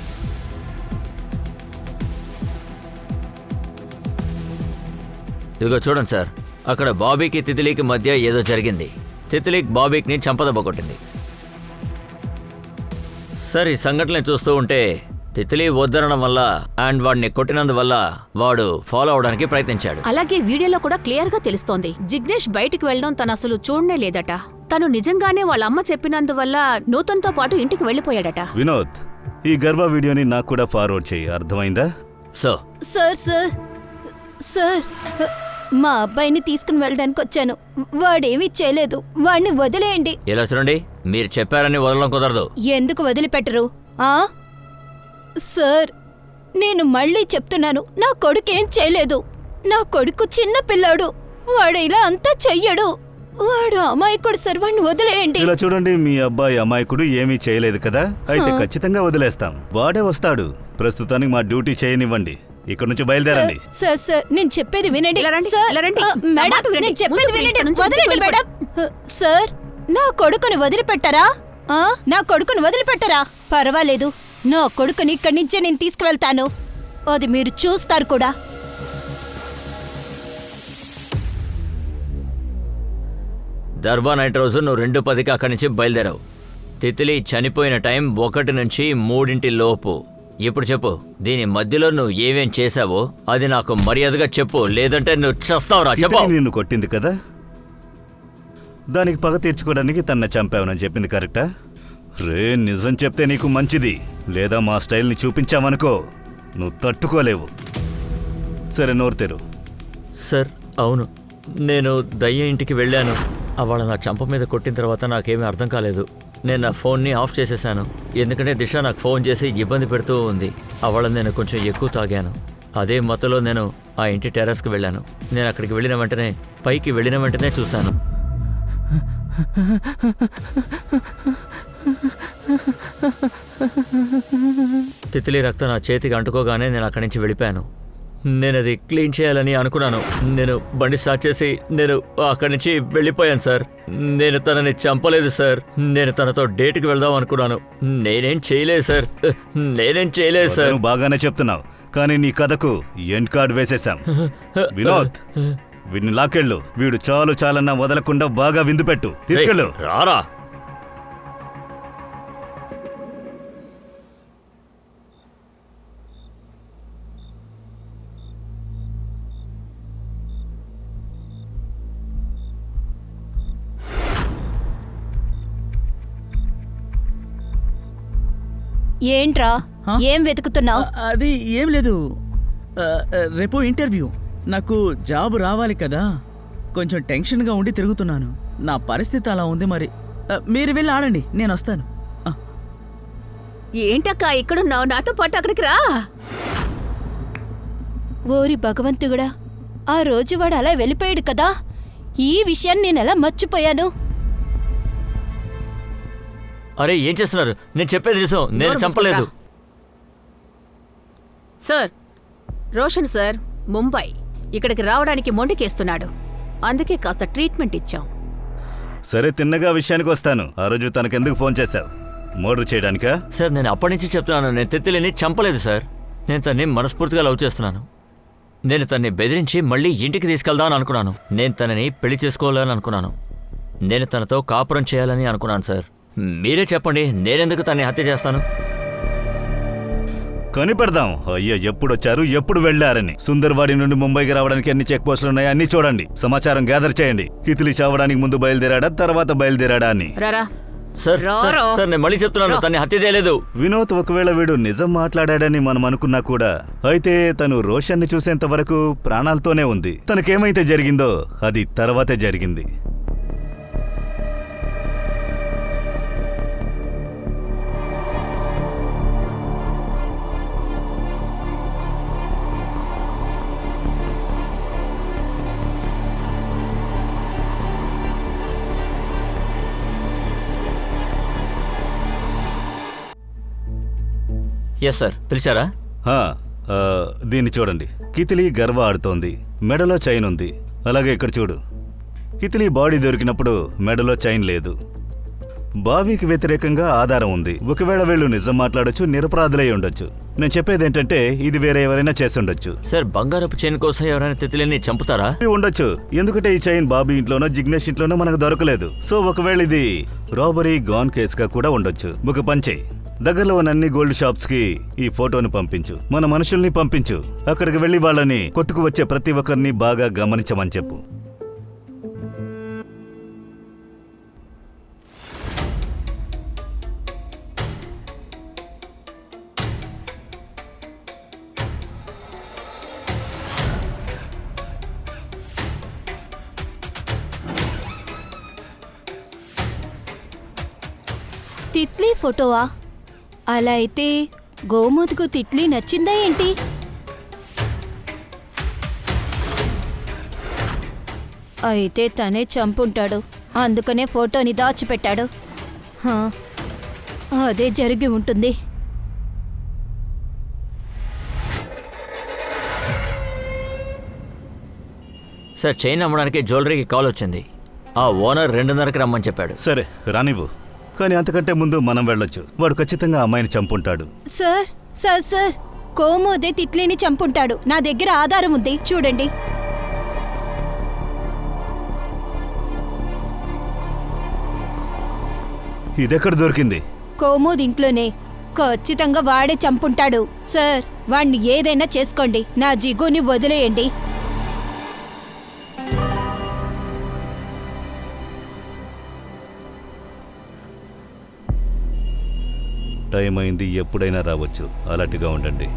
ఇదిగో చూడండి సార్, అక్కడ బాబీకి తితిలీకి మధ్య ఏదో జరిగింది. తితిలీ బాబీకి చంపదెబ్బ కొట్టింది. సార్, ఈ సంఘటన చూస్తూ ఉంటే తితిలీ వద్దనడం వల్ల అండ్ వాడిని కొట్టినందువల్ల వాడు ఫాలో అవడానికి ప్రయత్నించాడు. అలాగే వీడియోలో కూడా క్లియర్ గా తెలుస్తోంది జిగ్నేష్ బయటికి వెళ్ళడం తను అసలు చూడనే లేదట. తను నిజంగానే వాళ్ళ అమ్మ చెప్పినందువల్ల నూతన్తో పాటు ఇంటికి వెళ్ళిపోయాడట. వినోద్, ఈ గర్భ వీడియోని నాకు కూడా ఫార్వర్డ్ చేయి, అర్థమైందా? సో సార్ సార్ సార్ మా అబ్బాయిని తీసుకుని వెళ్ళడానికి వచ్చాను. వాడేమీ చేయలేదు. వాడిని వదిలేయండి. ఇలా చూడండి, మీరు చెప్పారని వదలడం కుదరదు. ఎందుకు వదిలిపెట్టరు? ఆ సార్, నేను మళ్ళీ చెప్తున్నాను, నా కొడుకేం చేయలేదు. నా కొడుకు చిన్న పిల్లాడు. వాడు ఇలా అంతా చెయ్యడు. వాడు అమాయకుడు సార్, వాడిని వదిలేయండి. ఇలా చూడండి, మీ అబ్బాయి అమాయకుడు ఏమీ చేయలేదు కదా, అయితే ఖచ్చితంగా వదిలేస్తాం. వాడే వస్తాడు. ప్రస్తుతానికి మా డ్యూటీ చేయనివ్వండి. ఇక్కడ నుంచి బయలుదేరండి. సార్ సార్, నేను చెప్పేది వినండి. ఇలా రండి, సార్, ఇలా రండి. మేడం, మాట వినండి. నేను చెప్పేది ముందు వినండి. ఇక్కడ నుంచి వదలండి వెళ్ళిపోండి. మేడం. సార్, నా కొడుకుని వదిలిపెట్టరా? నా కొడుకుని వదిలిపెట్టరా? పర్వాలేదు, నా కొడుకుని ఇక్కడి నుంచే నేను తీసుకువెళ్తాను. అది మీరు చూస్తారు కూడా. దర్బా నైట్ రోజు నువ్వు 2:10కి అక్కడి నుంచి బయలుదేరావు. తితిలీ చనిపోయిన టైం 1 నుంచి 3 లోపు. ఇప్పుడు చెప్పు, దీని మధ్యలో నువ్వు ఏమేం చేశావో అది నాకు మర్యాదగా చెప్పు, లేదంటే నువ్వు చస్తావురా. చెప్పు. తితిలీ నిన్ను కొట్టింది కదా, దానికి పగ తీర్చుకోవడానికి తన చంపావని చెప్పింది కరెక్టా? రే, నిజం చెప్తే నీకు మంచిది, లేదా మా స్టైల్ని చూపించావనుకో నువ్వు తట్టుకోలేవు. సరే, నోరు తెరు. సార్, అవును, నేను దయ్య ఇంటికి వెళ్ళాను. అవళ నా చంప మీద కొట్టిన తర్వాత నాకేమీ అర్థం కాలేదు. నేను నా ఫోన్ని ఆఫ్ చేసేసాను, ఎందుకంటే దిశ నాకు ఫోన్ చేసి ఇబ్బంది పెడుతూ ఉంది. అవళ నేను కొంచెం ఎక్కువ తాగాను. అదే మత్తులో నేను ఆ ఇంటి టెర్రస్కి వెళ్ళాను. నేను అక్కడికి వెళ్ళిన వెంటనే, పైకి వెళ్ళిన వెంటనే చూశాను. తితిలీ రక్తం నా చేతికి అంటుకోగానే నేను అక్కడి నుంచి వెళ్ళిపోయాను. నేను అది క్లీన్ చేయాలని అనుకున్నాను. నేను బండి స్టార్ట్ చేసి నేను అక్కడి నుంచి వెళ్ళిపోయాను సార్. నేను తనని చంపలేదు సార్. నేను తనతో డేట్కి వెళ్దాం అనుకున్నాను. నేనేం చేయలేదు సార్. నువ్వు బాగానే చెప్తున్నావు, కానీ నీ కథకు ఎండ్ కార్డ్ వేసేశాం. వినోద్, వీడిని లాకెళ్ళు. వీడు చాలు చాలన్నా వదలకుండా బాగా విందు పెట్టు. తీసుకెళ్ళు. రారా. ఏంట్రా, ఏం వెతుకుతున్నావు? అది ఏం లేదు. రేపు ఇంటర్వ్యూ. నాకు జాబ్ రావాలి కదా, కొంచెం టెన్షన్గా ఉండి తిరుగుతున్నాను. నా పరిస్థితి అలా ఉంది. మరి మీరు వెళ్ళి ఆడండి, నేను వస్తాను. ఏంటక్క ఇక్కడున్నావు? నాతో పాటు అక్కడికి రా. ఓరి భగవంతుడా, ఆ రోజు వాడు అలా వెళ్ళిపోయాడు కదా. ఈ విషయాన్ని నేను ఎలా మర్చిపోయాను? అరే, ఏం చేస్తున్నారు? నేను చెప్పేది నిజం, నేను చంపలేదు. సార్, రోషన్ సార్ ముంబై ఇక్కడికి రావడానికి మొండికేస్తున్నాడు. అందుకే కాస్త ట్రీట్మెంట్ ఇచ్చాం. సరే, తిన్నగా విషయానికి వస్తాను. ఆ రోజు తనకెందుకు ఫోన్ చేశావు? మర్డర్ చేయడానికా? సార్, నేను అప్పటి నుంచి చెప్తున్నాను, నేను తితిలీని చంపలేదు సార్. నేను తన్ని మనస్ఫూర్తిగా లవ్ చేస్తున్నాను. నేను తన్ని బెదిరించి మళ్ళీ ఇంటికి తీసుకెళ్దామని అనుకున్నాను. నేను తనని పెళ్లి చేసుకోవాలని అనుకున్నాను. నేను తనతో కాపురం చేయాలని అనుకున్నాను సార్. మీరే చెప్పండి, నేనెందుకు తన్ని హత్య చేస్తాను? కనిపెడదాం. అయ్యో, ఎప్పుడొచ్చారు, ఎప్పుడు వెళ్ళారని. సుందర్వాడి నుండి ముంబైకి రావడానికి ఎన్ని చెక్ పోస్టులు ఉన్నాయో అన్ని చూడండి. సమాచారం గ్యాదర్ చేయండి. తితిలీ చావడానికి ముందు బయలుదేరాడా, తర్వాత బయలుదేరాడా అని. రారా. సార్, సార్, నేను మళ్ళీ చెప్తున్నాను, తన్ని హత్య చేయలేదు. వినోద్, ఒకవేళ వీడు నిజం మాట్లాడాడని మనం అనుకున్నా కూడా, అయితే తను రోషన్ని చూసేంత వరకు ప్రాణాలతోనే ఉంది. తనకేమైతే జరిగిందో అది తర్వాతే జరిగింది. ఎస్ సార్, పిలిచారా? దీన్ని చూడండి. తితిలీ గర్వ ఆడుతోంది, మెడలో చైన్ ఉంది. అలాగే ఇక్కడ చూడు, తితిలీ బాడీ దొరికినప్పుడు మెడలో చైన్ లేదు. బాబీకి వ్యతిరేకంగా ఆధారం ఉంది. ఒకవేళ వీళ్ళు నిజం మాట్లాడొచ్చు, నిరపరాధులై ఉండొచ్చు. నేను చెప్పేది ఏంటంటే ఇది వేరే ఎవరైనా చేస్తుండొచ్చు. సార్ బంగారపు చైన్ కోసం ఎవరైనా తిత్లిని చంపుతారా? ఉండొచ్చు, ఎందుకంటే ఈ చైన్ బాబీ ఇంట్లోనో జిగ్నేష్ ఇంట్లోనో మనకు దొరకలేదు. సో ఒకవేళ ఇది రాబరీ గాన్ కేసుగా కూడా ఉండొచ్చు. ఒక పంచే దగ్గరలో ఉన్న అన్ని గోల్డ్ షాప్స్ కి ఈ ఫోటోను పంపించు. మన మనుషుల్ని పంపించు. అక్కడికి వెళ్లి వాళ్ళని కొట్టుకు వచ్చే ప్రతి ఒక్కరిని బాగా గమనించమని చెప్పు. తిత్లీ ఫోటోవా? అలా అయితే గోమూద్కు తిత్లీ నచ్చిందా ఏంటి? అయితే తనే చంపుంటాడు, అందుకనే ఫోటోని దాచిపెట్టాడు. హా, అదే జరిగి ఉంటుంది. సార్ చైన్ అమ్మడానికి జ్యువెలరీకి కాల్ వచ్చింది. ఆ ఓనర్ 2:30కి రమ్మని చెప్పాడు. సరే రానివ్వు, కానీ అంతకంటే ముందు మనం వెళ్ళొచ్చు. వాడు ఖచ్చితంగా అమ్మాయిని చంపుంటాడు. సార్ సార్ సార్ కోమోదే తిత్లీని చంపుంటాడు. నా దగ్గర ఆధారం ఉంది, చూడండి. ఇదెక్కడ దొరికింది? కోమోద్ ఇంట్లోనే. ఖచ్చితంగా వాడే చంపుంటాడు. సార్ వాణ్ణి ఏదైనా చేసుకోండి, నా జిగుని వదిలేయండి. టైం అయింది, ఎప్పుడైనా రావచ్చు. అలర్ట్గా ఉండండి.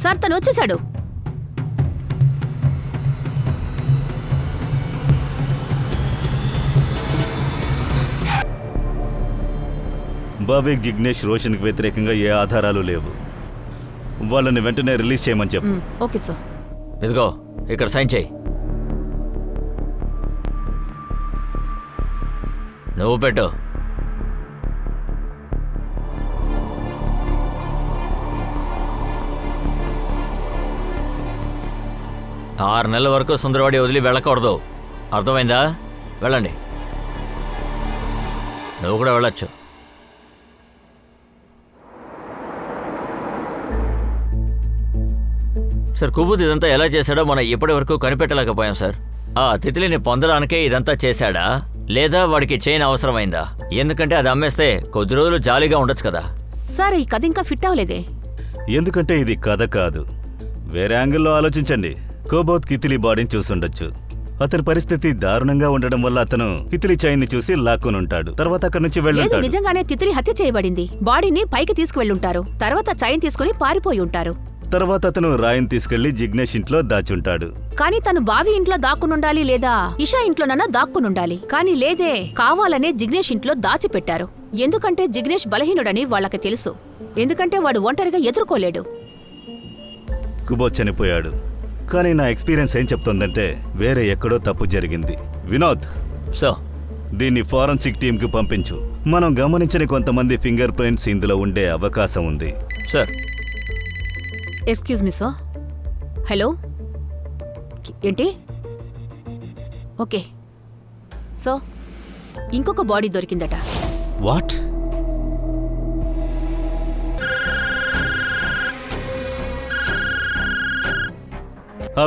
సార్ తను వచ్చేశాడు. బాబీక్, జిగ్నేష్, రోషన్కి వ్యతిరేకంగా ఏ ఆధారాలు లేవు. వాళ్ళని వెంటనే రిలీజ్ చేయమని చెప్పు. Okay sir. ఇదిగో ఇక్కడ సైన్ చేయి. నువ్వు పెట్టు. ఆరు నెలల వరకు సుందరవాడి వదిలి వెళ్ళకూడదు, అర్థమైందా? వెళ్ళండి. నువ్వు కూడా వెళ్ళొచ్చు. సార్ కుబుద్ ఇదంతా ఎలా చేశాడో మనం ఇప్పటి వరకు కనిపెట్టలేకపోయాం సార్. ఆ తిత్లిని పొందడానికే ఇదంతా చేశాడా, లేదా వాడికి చైన్ అవసరమైందా? ఎందుకంటే అది అమ్మేస్తే కొద్ది రోజులు జాలీగా ఉండొచ్చు కదా. సార్ ఈ కథ ఇంకా ఫిట్ అవ్వలేదే. ఎందుకంటే ఇది కథ కాదు, వేరే యాంగిల్లో ఆలోచించండి. కోబోత్ కితిలి బాడీని చూసుండొచ్చు. అతని పరిస్థితి దారుణంగా ఉండడం వల్ల అతను కితిలి చైన్ ని చూసి లాక్కుని ఉంటాడు. తర్వాత అక్కడి నుంచి లేదు, వెళ్ళుంటాడు. నిజంగానే తిత్లీ హత్య చేయబడింది. బాడీని పైకి తీసుకువెళ్ళుంటారు. తర్వాత చైన్ తీసుకుని పారిపోయి ఉంటారు. తర్వాత అతను రాయిని తీసుకెళ్లి జిగ్నేష్ ఇంట్లో దాచుంటాడు. కానీ తను బావి ఇంట్లో దాక్కునుండాలి, లేదా ఇషా ఇంట్లోనన్నా దాక్కునుండాలి. కానీ లేదే, కావాలనే జిగ్నేష్ ఇంట్లో దాచిపెట్టారు. ఎందుకంటే జిగ్నేష్ బలహీనుడని వాళ్ళకి తెలుసు. ఎందుకంటే వాడు ఒంటరిగా ఎదుర్కోలేడు. కుబోత్ చనిపోయాడు. కానీ నా ఎక్స్పీరియన్స్ ఏం చెప్తోందంటే వేరే ఎక్కడో తప్పు జరిగింది. వినోద్, సో దీన్ని ఫారెన్సిక్ టీంకి పంపించు. మనం గమనించని కొంతమంది ఫింగర్ ప్రింట్స్ ఇందులో ఉండే అవకాశం ఉంది. Sir. Excuse me sir. Hello, ఏంటి? ఓకే సో ఇంకొక బాడీ దొరికిందట. వాట్?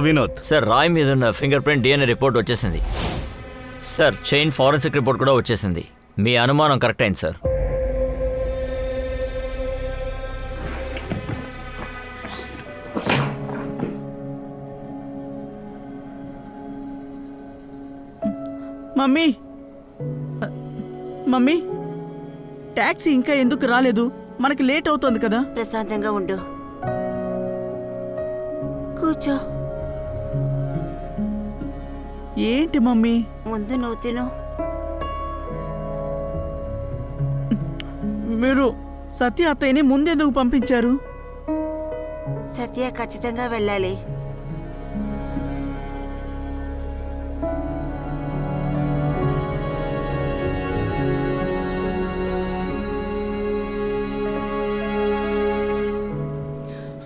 వినోద్, సార్ రాయ్ మీద ఉన్న ఫింగర్ ప్రింట్ DNA రిపోర్ట్ వచ్చేసింది. సార్ చైన్ ఫారెన్సిక్ రిపోర్ట్ కూడా వచ్చేసింది. మీ అనుమానం కరెక్ట్ అయింది సార్. మమ్మీ, మమ్మీ, టాక్సీ ఇంకా ఎందుకు రాలేదు? మనకి లేట్ అవుతోంది కదా. ప్రశాంతంగా ఉండు, కూర్చో. ఏంటి మమ్మీ? ముందు నువ్వు తిను. మీరు సత్య అత్తయ్యని ముందెందుకు పంపించారు? సత్య ఖచ్చితంగా వెళ్ళాలి.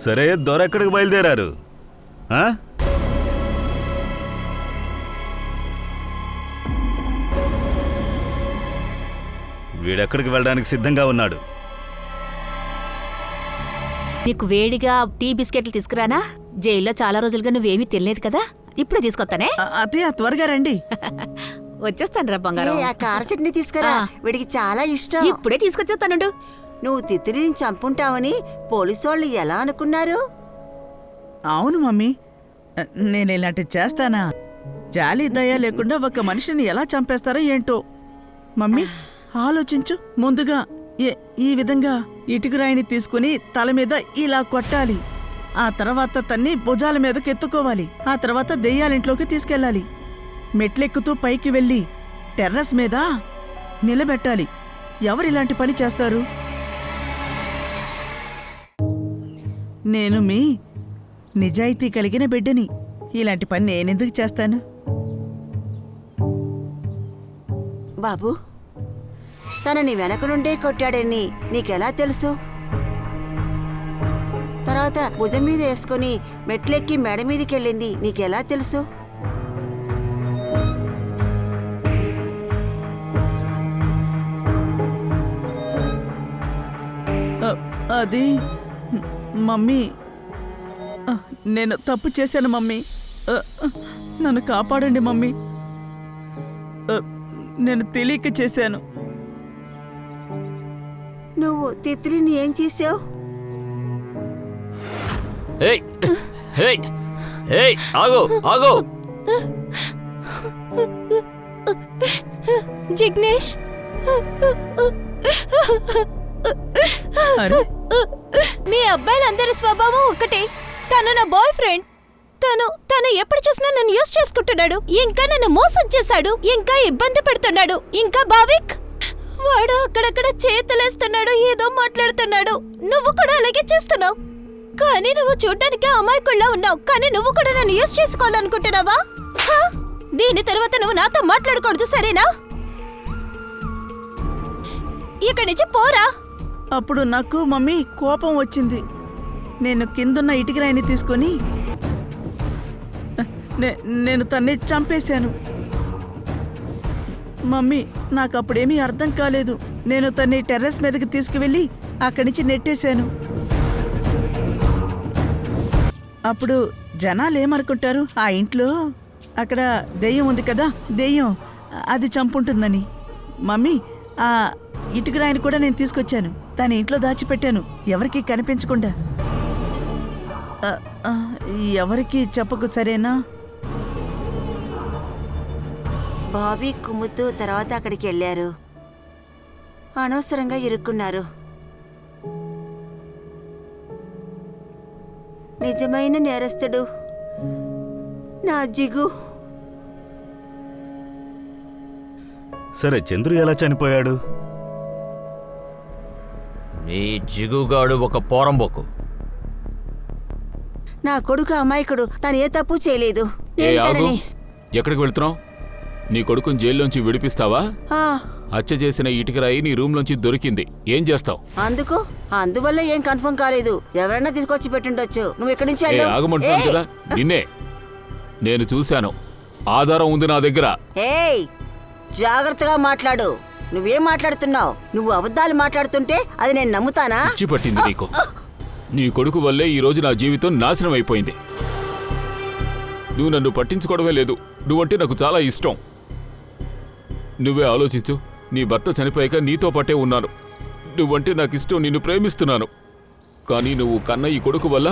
సరే, దొరెక్కడికి బయలుదేరారు? ఆ? వీడెక్కడికి వెళ్ళడానికి సిద్ధంగా ఉన్నాడు? నీకు వేడిగా టీ బిస్కెట్లు తీసుకురానా? జైల్లో చాలా రోజులుగా నువ్వేమీ తినలేదు కదా, ఇప్పుడే తీసుకొస్తానే. అత్తయ్య త్వరగా రండి. వచ్చేస్తాను రా బంగారం. ఆ కార చట్నీ తీసుకురా, వీడికి చాలా ఇష్టం. ఇప్పుడే తీసుకొచ్చేస్తానుండు. నువ్వు తిత్తిని చంపుంటావని పోలీసు వాళ్ళు ఎలా అనుకున్నారు? అవును మమ్మీ, నేను ఇలాంటి చేస్తానా? జాలి దయ లేకుండా ఒక మనిషిని ఎలా చంపేస్తారో ఏంటో. మమ్మీ ఆలోచించు. ముందుగా ఈ విధంగా ఇటుకరాయిని తీసుకుని తల మీద ఇలా కొట్టాలి. ఆ తర్వాత తన్ని భుజాల మీదకి ఎత్తుకోవాలి. ఆ తర్వాత దెయ్యాలింట్లోకి తీసుకెళ్ళాలి. మెట్లెక్కుతూ పైకి వెళ్ళి టెర్రస్ మీద నిలబెట్టాలి. ఎవరిలాంటి పని చేస్తారు? నేను మీ నిజాయితీ కలిగిన బిడ్డని. ఇలాంటి పని నేనెందుకు చేస్తాను? బాబు, తనని వెనక నుండే కొట్టాడని నీకెలా తెలుసు? తర్వాత భుజం మీద వేసుకుని మెట్లెక్కి మెడ మీదకెళ్ళింది నీకెలా తెలుసు? అది మమ్మీ, నేను తప్పు చేశాను మమ్మీ. నన్ను కాపాడండి మమ్మీ. నేను తెలియక చేశాను. నువ్వు తిత్రిని ఏం చేసావు? ఏయ్ ఏయ్ ఏయ్ ఆగు ఆగు. జిగ్నేష్, అరే మీ అబ్బాయిలందరి స్వభావం ఒకటే. తను నా బాయ్ ఫ్రెండ్. తను ఎప్పుడు చూసినా నన్ను యూజ్ చేసుకుంటున్నాడు. ఇంకా నన్ను మోసం చేశాడు. ఇంకా ఇబ్బంది పెడుతున్నాడు. ఇంకా భావిక్, వాడు అక్కడక్కడ చేతులేస్తున్నాడు, ఏదో మాట్లాడుతున్నాడు. నువ్వు కూడా అలాగే చేస్తున్నావు. కానీ నువ్వు చూడ్డానికి అమాయకుల్లా ఉన్నావు. కానీ నువ్వు కూడా నన్ను యూజ్ చేసుకోవాలనుకుంటున్నావా? దీని తర్వాత నువ్వు నాతో మాట్లాడకూడదు, సరేనా? ఇక్కడి నుంచి పోరా. అప్పుడు నాకు మమ్మీ కోపం వచ్చింది. నేను కిందున్న ఇటుకరాయిని తీసుకొని నేను తన్ని చంపేశాను. మమ్మీ, నాకు అప్పుడేమీ అర్థం కాలేదు. నేను తన్ని టెర్రస్ మీదకి తీసుకువెళ్ళి అక్కడి నుంచి నెట్టేశాను. అప్పుడు జనాలు ఏమనుకుంటారు? ఆ ఇంట్లో అక్కడ దెయ్యం ఉంది కదా, దెయ్యం అది చంపుంటుందని. మమ్మీ, ఆ ఇటుకరాయిని కూడా నేను తీసుకొచ్చాను. తన ఇంట్లో దాచిపెట్టాను, ఎవరికీ కనిపించకుండా. ఎవరికి చెప్పకు, సరేనా? బాబీ కుమ్ముతూ తర్వాత అక్కడికి వెళ్ళారు. అనవసరంగా ఇరుక్కున్నారు. నిజమైన నేరస్తుడు నా జిగు. సరే, చంద్రు ఎలా చనిపోయాడు? నీ జిగుగాడు ఒక పోరంబోకు. నా కొడుకు అమాయకుడు, తను ఏ తప్పు చేయలేదు. ఏ నేను ఆగు, తనని ఎక్కడికి వెళ్తున్నావు? నీ కొడుకుని జైల్లోంచి విడిపిస్తావా? ఆ, హత్య చేసిన ఇటుకరాయి నీ రూమ్లోంచి దొరికింది, ఏం చేస్తావు? అందువల్ల ఏం కన్ఫర్మ్ కాలేదు. ఎవరైనా తీసుకొచ్చి పెట్టుండొచ్చు. నువ్వు ఎక్కడి నుంచి వెళ్ళావు? ఆగమంటున్నాను కదా, నిన్నే నేను చూశాను. ఆధారం ఉంది నా దగ్గర. ఏయ్, జాగ్రత్తగా మాట్లాడు. నువ్వేం మాట్లాడుతున్నావు? నువ్వు అబద్ధాలు మాట్లాడుతుంటే అది నేను నమ్ముతానా? పిచ్చి పట్టింది నీకు. నీ కొడుకు వల్లే ఈరోజు నా జీవితం నాశనం అయిపోయింది. నువ్వు నన్ను పట్టించుకోవడమే లేదు. నువ్వంటే నాకు చాలా ఇష్టం. నువ్వే ఆలోచించు. నీ భర్త చనిపోయాక నీతో పట్టే ఉన్నాను. నువ్వంటే నాకు ఇష్టం, నిన్ను ప్రేమిస్తున్నాను. కానీ నువ్వు కన్న ఈ కొడుకు వల్ల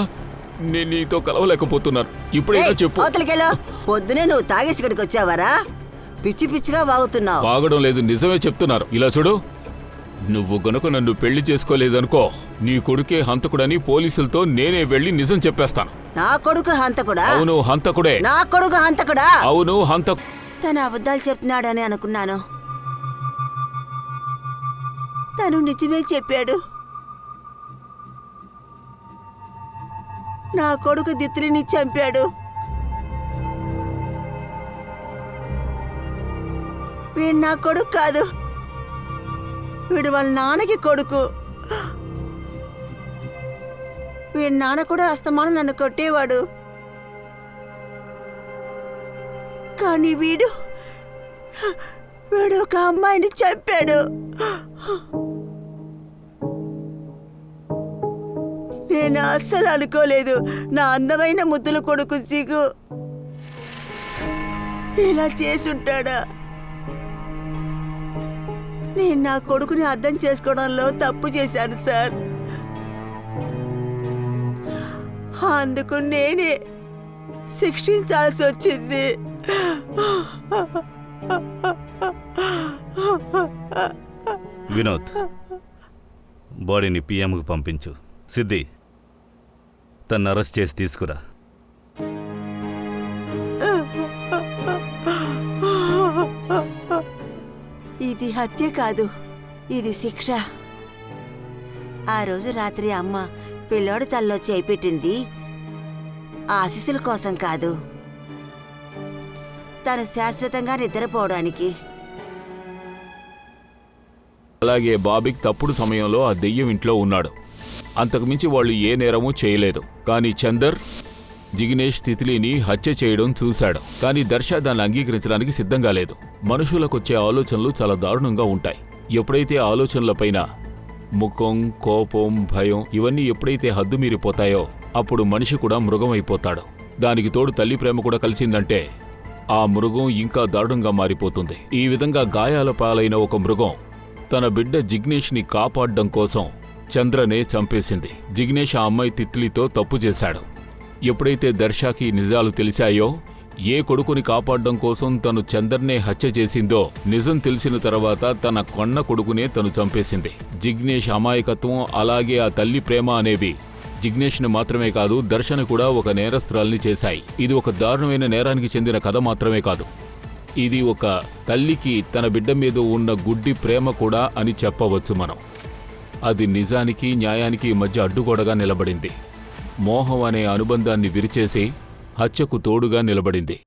నేను నీతో కలవలేకపోతున్నాను. ఇప్పుడైనా చెప్పు. అవతలికెళ్ళో. పొద్దునే నువ్వు తాగేసి ఇక్కడికి వచ్చావరా? పిచ్చి పిచ్చిగా వాగుతున్నావు. వాగడం లేదు, నిజమే చెప్తున్నారు. ఇలా చూడు, నువ్వు గనుక నన్ను పెళ్లి చేసుకోలేదనుకో, నీ కొడుకే హంతకుడని పోలీసులతో నేనే వెళ్ళి నిజం చెప్పేస్తాను. నా కొడుకు హంతకుడా? అవును, హంతకుడే. నా కొడుకు హంతకుడా? అవును, హంతకు. తను అబద్ధాలు చెప్తున్నాడని అనుకున్నాను. తను నిజమే చెప్పాడు. నా కొడుకు దిత్రిని చంపాడు. వీడు నా కొడుకు కాదు, వీడు వాళ్ళ నాన్నకి కొడుకు. వీడి నాన్న కూడా అస్తమానం నన్ను కొట్టేవాడు. కానీ వీడు ఒక అమ్మాయిని చంపాడు. నేను అస్సలు అనుకోలేదు నా అందమైన ముద్దుల కొడుకు సిగు ఇలా చేసుంటాడా. నేను నా కొడుకుని అర్థం చేసుకోవడంలో తప్పు చేశాను సార్. అందుకు నేనే శిక్షించాల్సి వచ్చింది. వినోద్, బాడీని పిఎంకు పంపించు. సిద్ధి, తను అరెస్ట్ చేసి తీసుకురా. ఇది హత్య కాదు, ఇది శిక్ష. ఆ రోజు రాత్రి అమ్మ పిల్లోడు తల్లో చేపెట్టింది ఆశీస్సుల కోసం కాదు, తను శాశ్వతంగా నిద్రపోవడానికి. అలాగే బాబీకి తప్పుడు సమయంలో ఆ దెయ్యం ఇంట్లో ఉన్నాడు. అంతకుమించి వాళ్ళు ఏ నేరమూ చేయలేదు. కానీ చందర్ జిగ్నేష్ తిత్లీని హత్య చేయడం చూశాడు. కానీ దర్శ దాన్ని అంగీకరించడానికి సిద్ధంగా లేదు. మనుషులకొచ్చే ఆలోచనలు చాలా దారుణంగా ఉంటాయి. ఎప్పుడైతే ఆలోచనలపైన ముఖం, కోపం, భయం ఇవన్నీ ఎప్పుడైతే హద్దు మీరిపోతాయో అప్పుడు మనిషి కూడా మృగం అయిపోతాడు. దానికి తోడు తల్లి ప్రేమ కూడా కలిసిందంటే ఆ మృగం ఇంకా దారుణంగా మారిపోతుంది. ఈ విధంగా గాయాల పాలైన ఒక మృగం తన బిడ్డ జిగ్నేష్ని కాపాడడం కోసం చంద్రనే చంపేసింది. జిగ్నేష్ ఆ అమ్మాయి తిత్లీతో తప్పు చేశాడు. ఎప్పుడైతే దర్శకి నిజాలు తెలిసాయో, ఏ కొడుకుని కాపాడడం కోసం తను చందర్నే హత్య చేసిందో నిజం తెలిసిన తర్వాత తన కొన్న కొడుకునే తను చంపేసింది. జిగ్నేష్ అమాయకత్వం అలాగే ఆ తల్లి ప్రేమ అనేవి జిగ్నేష్ని మాత్రమే కాదు, దర్శను కూడా ఒక నేరస్తురాల్ని చేశాయి. ఇది ఒక దారుణమైన నేరానికి చెందిన కథ మాత్రమే కాదు, ఇది ఒక తల్లికి తన బిడ్డ మీద ఉన్న గుడ్డి ప్రేమ కూడా అని చెప్పవచ్చు మనం. అది నిజానికి న్యాయానికి మధ్య అడ్డుగోడగా నిలబడింది. మోహం అనే అనుబంధాన్ని విరిచేసి హత్యకు తోడుగా నిలబడింది.